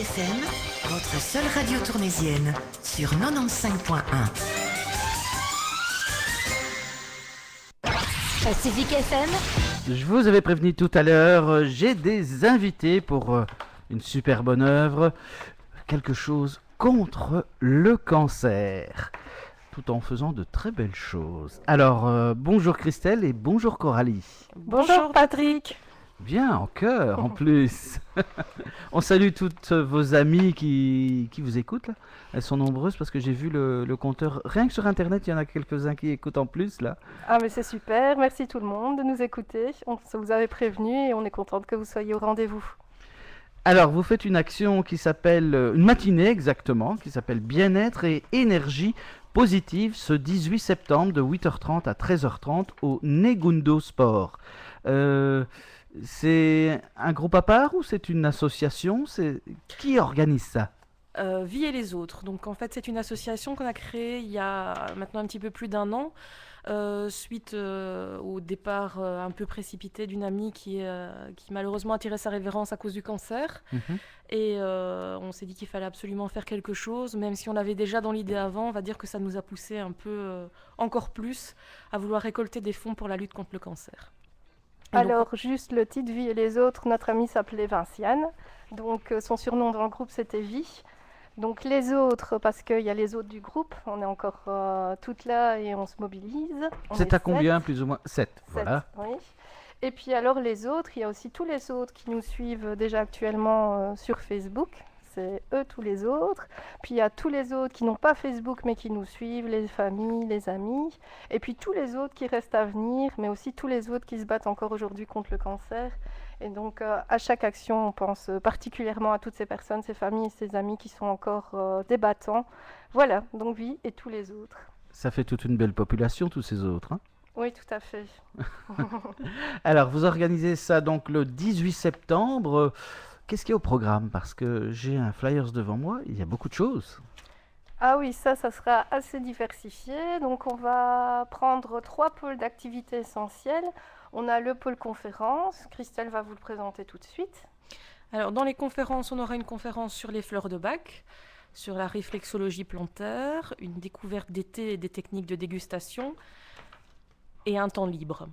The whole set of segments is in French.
FM, votre seule radio tournaisienne sur 95.1. Pacific FM. Je vous avais prévenu tout à l'heure, j'ai des invités pour une super bonne œuvre, quelque chose contre le cancer, tout en faisant de très belles choses. Alors, bonjour Christelle et bonjour Coralie. Bonjour Patrick. Bien, en chœur en plus. On salue toutes vos amies qui vous écoutent. Là. Elles sont nombreuses parce que j'ai vu le compteur. Rien que sur Internet, il y en a quelques-uns qui écoutent en plus. Là. Ah mais c'est super, merci tout le monde de nous écouter. On vous avait prévenu et on est contente que vous soyez au rendez-vous. Alors, vous faites une action qui s'appelle, une matinée exactement, qui s'appelle Bien-être et énergie positive ce 18 septembre de 8h30 à 13h30 au Negundo Sport. C'est un groupe à part ou c'est une association? Qui organise ça? Vie et les autres. Donc en fait c'est une association qu'on a créée il y a maintenant un petit peu plus d'1 an suite au départ un peu précipité d'une amie qui malheureusement a tiré sa révérence à cause du cancer. Et on s'est dit qu'il fallait absolument faire quelque chose, même si on l'avait déjà dans l'idée avant. On va dire que ça nous a poussé un peu encore plus à vouloir récolter des fonds pour la lutte contre le cancer. Alors juste le titre Vie et les autres, notre amie s'appelait Vinciane, donc son surnom dans le groupe c'était Vie. Donc les autres, parce qu'il y a les autres du groupe, on est encore toutes là et on se mobilise. C'est à combien plus ou moins? 7, voilà. Oui. Et puis alors les autres, il y a aussi tous les autres qui nous suivent déjà actuellement sur Facebook. C'est eux tous les autres. Puis il y a tous les autres qui n'ont pas Facebook mais qui nous suivent, les familles, les amis. Et puis tous les autres qui restent à venir, mais aussi tous les autres qui se battent encore aujourd'hui contre le cancer. Et donc à chaque action, on pense particulièrement à toutes ces personnes, ces familles et ces amis qui sont encore des battants. Voilà, donc Vie et tous les autres. Ça fait toute une belle population, tous ces autres. Hein? Oui, tout à fait. Alors, vous organisez ça donc le 18 septembre. Qu'est-ce qu'il y a au programme? Parce que j'ai un flyers devant moi, il y a beaucoup de choses. Ah oui, ça sera assez diversifié. Donc on va prendre 3 pôles d'activités essentielles. On a le pôle conférence, Christelle va vous le présenter tout de suite. Alors dans les conférences, on aura une conférence sur les fleurs de bac, sur la réflexologie plantaire, une découverte d'été et des techniques de dégustation, et un temps libre.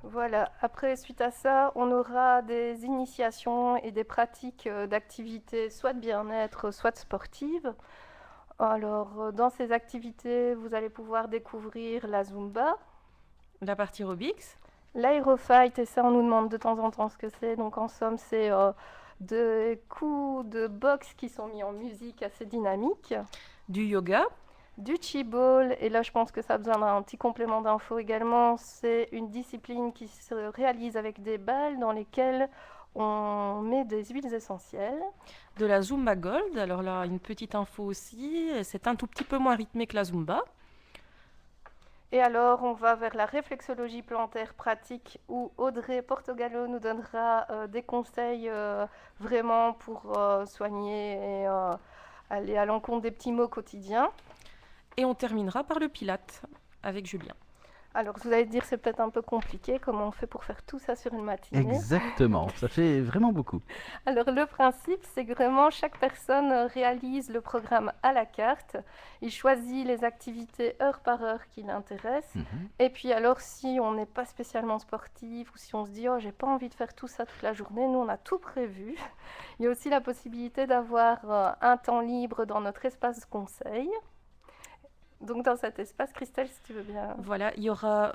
Voilà, après, suite à ça, on aura des initiations et des pratiques d'activités, soit de bien-être, soit de sportives. Alors, dans ces activités, vous allez pouvoir découvrir la Zumba. La partie aerobics. L'aérofight, et ça, on nous demande de temps en temps ce que c'est. Donc, en somme, c'est des coups de boxe qui sont mis en musique assez dynamique. Du yoga. Du chi-ball, et là je pense que ça a besoin d'un petit complément d'info également, c'est une discipline qui se réalise avec des balles dans lesquelles on met des huiles essentielles. De la Zumba Gold, alors là une petite info aussi, c'est un tout petit peu moins rythmé que la Zumba. Et alors on va vers la réflexologie plantaire pratique où Audrey Portogallo nous donnera des conseils vraiment pour soigner et aller à l'encontre des petits maux quotidiens. Et on terminera par le Pilate avec Julien. Alors vous allez dire c'est peut-être un peu compliqué, comment on fait pour faire tout ça sur une matinée? Exactement, ça fait vraiment beaucoup. Alors le principe c'est que vraiment chaque personne réalise le programme à la carte, il choisit les activités heure par heure qui l'intéressent, et puis alors si on n'est pas spécialement sportif ou si on se dit oh j'ai pas envie de faire tout ça toute la journée, nous on a tout prévu. Il y a aussi la possibilité d'avoir un temps libre dans notre espace conseil. Donc dans cet espace, Christelle, si tu veux bien... Voilà, il y aura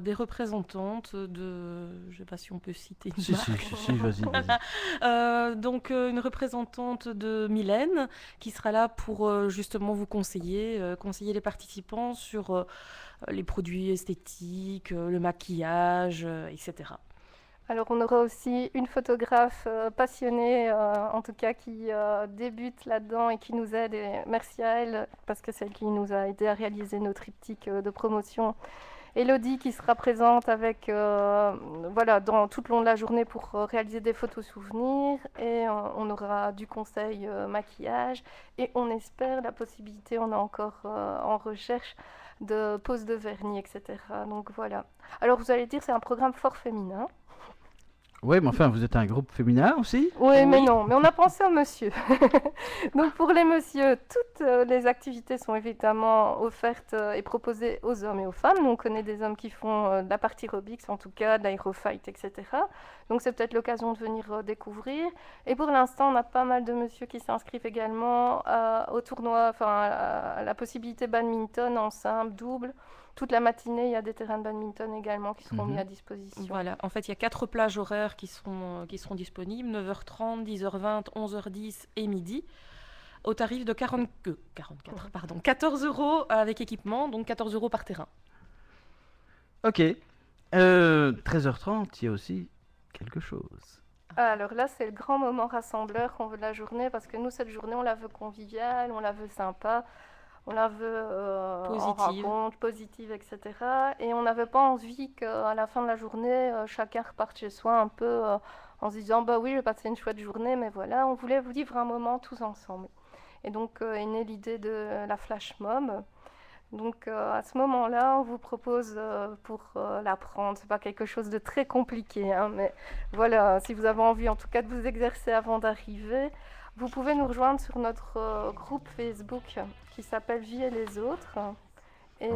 des représentantes de... Je ne sais pas si on peut citer une marque. Si, vas-y. Donc une représentante de Mylène qui sera là pour justement vous conseiller les participants sur les produits esthétiques, le maquillage, etc. Alors on aura aussi une photographe passionnée, en tout cas qui débute là-dedans et qui nous aide. Et merci à elle parce que c'est elle qui nous a aidé à réaliser nos triptyques de promotion. Élodie qui sera présente avec, tout le long de la journée pour réaliser des photos souvenirs. Et on aura du conseil maquillage et on espère la possibilité, on est encore en recherche, de pose de vernis, etc. Donc voilà. Alors vous allez dire c'est un programme fort féminin. Oui, mais enfin, vous êtes un groupe féminin aussi? Oui, mais non, mais on a pensé aux monsieur. Donc pour les messieurs, toutes les activités sont évidemment offertes et proposées aux hommes et aux femmes. Nous, on connaît des hommes qui font de la partie aerobics, en tout cas, de l'aérofight, etc. Donc c'est peut-être l'occasion de venir découvrir. Et pour l'instant, on a pas mal de messieurs qui s'inscrivent également au tournoi, enfin à la possibilité badminton en simple, double. Toute la matinée, il y a des terrains de badminton également qui seront mis à disposition. Voilà, en fait, il y a 4 plages horaires qui seront disponibles, 9h30, 10h20, 11h10 et midi, au tarif de 14 € avec équipement, donc 14 € par terrain. Ok. 13h30, il y a aussi quelque chose. Alors là, c'est le grand moment rassembleur qu'on veut de la journée, parce que nous, cette journée, on la veut conviviale, on la veut sympa. On la veut en rencontre, positive, etc. Et on n'avait pas envie qu'à la fin de la journée, chacun reparte chez soi un peu en se disant « bah oui, j'ai passé une chouette journée, mais voilà ». On voulait vous vivre un moment tous ensemble. Et donc est née l'idée de la flash mob. Donc à ce moment-là, on vous propose pour l'apprendre, c'est pas quelque chose de très compliqué, hein, mais voilà, si vous avez envie en tout cas de vous exercer avant d'arriver, vous pouvez nous rejoindre sur notre groupe Facebook qui s'appelle Vie et les autres. Et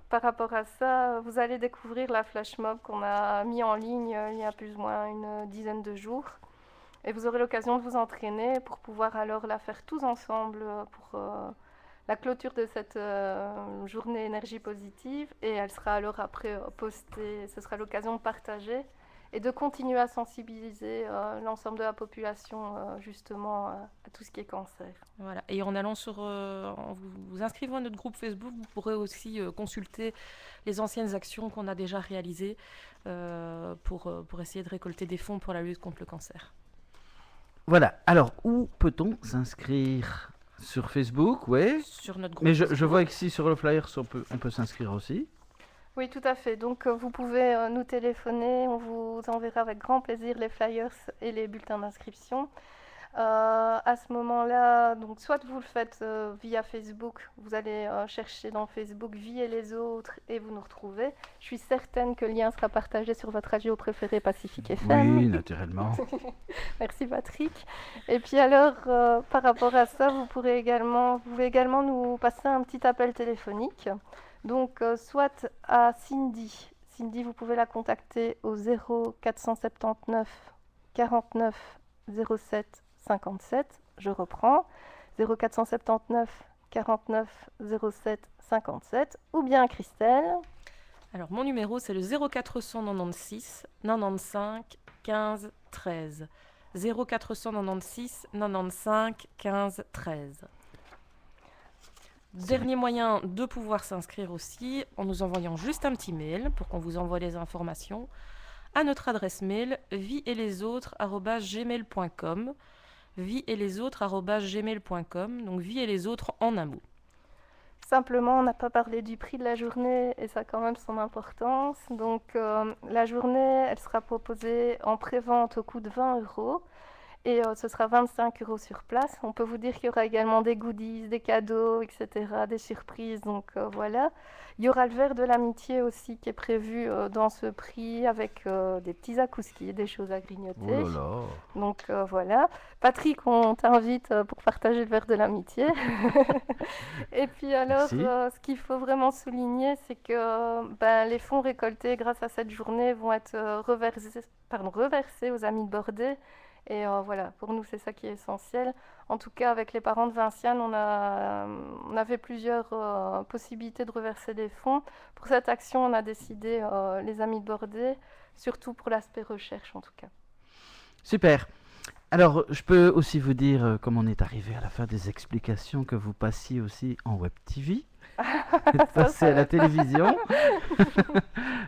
par rapport à ça, vous allez découvrir la flash mob qu'on a mis en ligne il y a plus ou moins une dizaine de jours. Et vous aurez l'occasion de vous entraîner pour pouvoir alors la faire tous ensemble pour la clôture de cette journée énergie positive. Et elle sera alors après postée, ce sera l'occasion de partager et de continuer à sensibiliser l'ensemble de la population justement à tout ce qui est cancer. Voilà. Et en allant en vous inscrivant à notre groupe Facebook, vous pourrez aussi consulter les anciennes actions qu'on a déjà réalisées pour essayer de récolter des fonds pour la lutte contre le cancer. Voilà. Alors, où peut-on s'inscrire? Sur Facebook, oui. Sur notre groupe. Mais je vois ici sur le flyer, on peut s'inscrire aussi. Oui, tout à fait. Donc, vous pouvez nous téléphoner. On vous enverra avec grand plaisir les flyers et les bulletins d'inscription. À ce moment-là, donc soit vous le faites via Facebook, vous allez chercher dans Facebook Vie et les autres et vous nous retrouvez. Je suis certaine que le lien sera partagé sur votre radio préférée Pacifique FM. Oui, naturellement. Merci Patrick. Et puis alors, par rapport à ça, vous pouvez également nous passer un petit appel téléphonique. Donc, soit à Cindy. Cindy, vous pouvez la contacter au 0479 49 07 57. Je reprends. 0479 49 07 57. Ou bien Christelle. Alors, mon numéro, c'est le 0496 95 15 13. 0496 95 15 13. Dernier moyen de pouvoir s'inscrire aussi en nous envoyant juste un petit mail pour qu'on vous envoie les informations à notre adresse mail vieetlesautres@gmail.com. vieetlesautres@gmail.com. Donc vie et les autres en un mot. Simplement, on n'a pas parlé du prix de la journée et ça a quand même son importance. Donc la journée, elle sera proposée en pré-vente au coût de 20 €. Et ce sera 25 € sur place. On peut vous dire qu'il y aura également des goodies, des cadeaux, etc., des surprises. Donc voilà. Il y aura le verre de l'amitié aussi qui est prévu dans ce prix avec des petits akouskis, des choses à grignoter. Oh là là. Donc voilà. Patrick, on t'invite pour partager le verre de l'amitié. Et puis alors, ce qu'il faut vraiment souligner, c'est que les fonds récoltés grâce à cette journée vont être reversés aux Amis de Bordée. Et voilà, pour nous, c'est ça qui est essentiel. En tout cas, avec les parents de Vinciane, on avait plusieurs possibilités de reverser des fonds. Pour cette action, on a décidé les Amis de Bordée, surtout pour l'aspect recherche, en tout cas. Super. Alors, je peux aussi vous dire, comme on est arrivé à la fin des explications, que vous passiez aussi en Web TV. Passer à la télévision.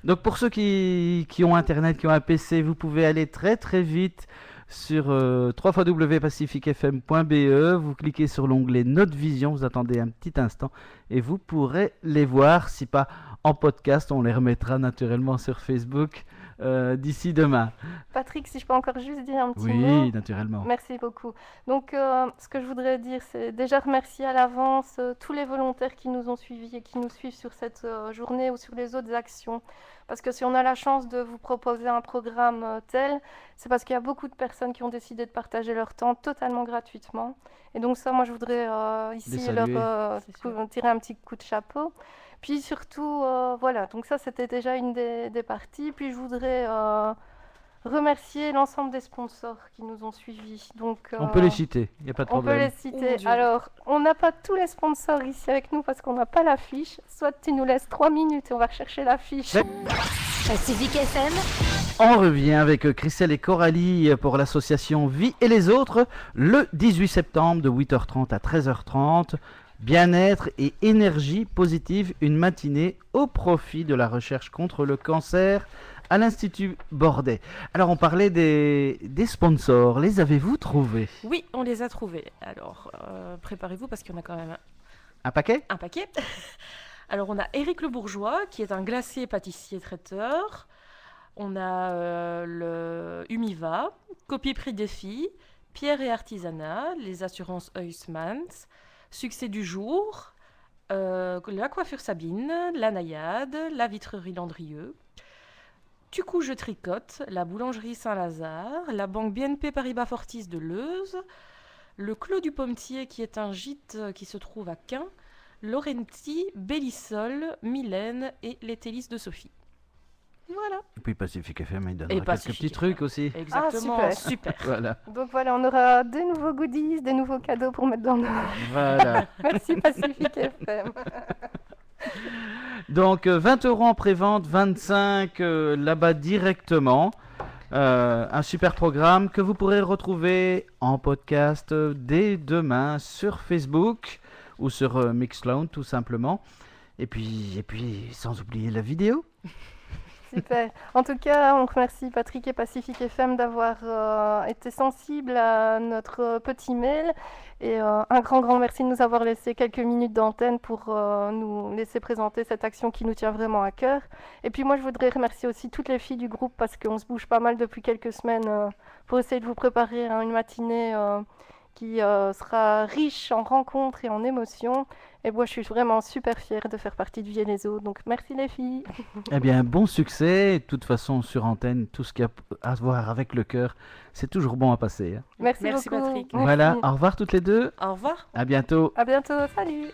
Donc, pour ceux qui ont Internet, qui ont un PC, vous pouvez aller très très vite sur www.pacificfm.be. Vous cliquez sur l'onglet Notre Vision, vous attendez un petit instant et vous pourrez les voir. Si pas en podcast, on les remettra naturellement sur Facebook d'ici demain. Patrick, si je peux encore juste dire un petit Oui, mot. naturellement. Merci beaucoup. Donc, ce que je voudrais dire, c'est déjà remercier à l'avance tous les volontaires qui nous ont suivis et qui nous suivent sur cette journée ou sur les autres actions. Parce que si on a la chance de vous proposer un programme tel, c'est parce qu'il y a beaucoup de personnes qui ont décidé de partager leur temps totalement gratuitement. Et donc ça, moi, je voudrais ici leur saluer. C'est sûr. tirer un petit coup de chapeau. Puis surtout, voilà, donc ça, c'était déjà une des parties. Puis je voudrais remercier l'ensemble des sponsors qui nous ont suivis. Donc, On peut les citer, il n'y a pas de on peut problème. les Oh citer. mon Dieu. Alors, on n'a pas tous les sponsors ici avec nous parce qu'on n'a pas l'affiche. Soit tu nous laisses 3 minutes et on va rechercher l'affiche. Ouais. Pacifique FM, On revient avec Christelle et Coralie pour l'association Vie et les autres le 18 septembre de 8h30 à 13h30. Bien-être et énergie positive, une matinée au profit de la recherche contre le cancer à l'Institut Bordet. Alors on parlait des sponsors, les avez-vous trouvés? Oui, on les a trouvés. Alors, préparez-vous parce qu'il y en a quand même Un paquet? un paquet. Alors, on a Éric Le Bourgeois, qui est un glacier pâtissier traiteur. On a le Humiva, Copie Prix Défi, Pierre et Artisanat, les assurances Huysmans, Succès du jour, la coiffure Sabine, la Naïade, la vitrerie Landrieux, Du coup je tricote, la boulangerie Saint-Lazare, la banque BNP Paribas Fortis de Leuze, le Clos du Pommetier qui est un gîte qui se trouve à Quin, Laurenti, Bellissol, Mylène et les Télis de Sophie. Voilà. Et puis Pacifique FM, il donnera Et quelques Pacifique petits trucs aussi. Exactement, super. super. Voilà, Donc voilà, on aura des nouveaux goodies, des nouveaux cadeaux pour mettre dans nos... voilà. Merci Pacifique FM. Donc 20 € en pré-vente, 25 là-bas directement. Un super programme que vous pourrez retrouver en podcast dès demain sur Facebook ou sur Mixcloud tout simplement. Et puis sans oublier la vidéo. Super. En tout cas, on remercie Patrick et Pacifique FM d'avoir été sensibles à notre petit mail. Et un grand merci de nous avoir laissé quelques minutes d'antenne pour nous laisser présenter cette action qui nous tient vraiment à cœur. Et puis moi, je voudrais remercier aussi toutes les filles du groupe parce qu'on se bouge pas mal depuis quelques semaines pour essayer de vous préparer à une matinée qui sera riche en rencontres et en émotions. Et moi, je suis vraiment super fière de faire partie de Vie et les autres. Donc, merci les filles. Eh bien, bon succès. De toute façon, sur antenne, tout ce qui a à voir avec le cœur, c'est toujours bon à passer. Hein. Merci Merci, beaucoup. Patrick. Merci. Voilà, au revoir toutes les deux. Au revoir. À bientôt. À bientôt. Salut.